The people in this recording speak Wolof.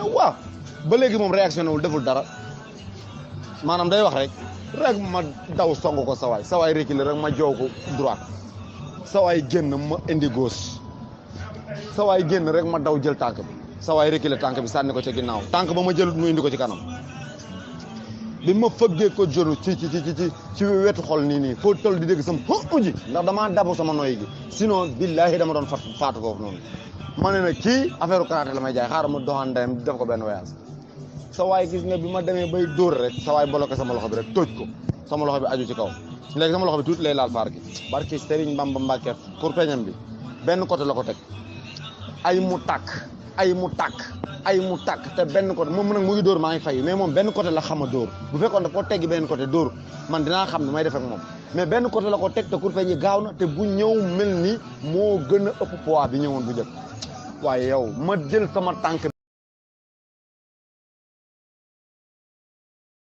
waaw ba léegi moom réaction wul deful dara maanaam day wax rek ma daw song ko sawaay reculer rek ma joow ko droite sawaay génn ma indi gauche sawaay génn rek ma daw jël tànk bi sawaay reculer tànk bi sànni ko ci ginnaaw tànk ba ma jëlut mu indi ko ci kanam bi ma fëggee ko jonu ci wetu xol nii foo toll di dégg sama uji ndax damaa dabu sama noy gi sinon billahi dama doon faatu foofu noonu ma ne na kii affaire karaté la may jaay xaaral ma doxaan ndeyam def ko benn voyage sa waay gis nga bi ma demee bay dóor rek sa waay bloqué sama loxo bi rek tóoj ko sama loxo bi aju ci kaw léegi sama loxo bi tuuti lay laal faar gi barki Serigne Bamba Mbacke pour peñam bi benn côté la ko teg ay mu tàkk te benn côté moom nag mu ngi dóor maa ngi fay mais moom benn côté la xam a dóor bu fekkoon daf ko teggi benn côté dóor man dinaa xam ne may def ak moom mais benn côté la ko teg te kurpeñ yi gaaw na te bu ñëw mel ni moo gën a ëpp poids bi ñëwoon bu njëkk waaye yow ma jël sama tànk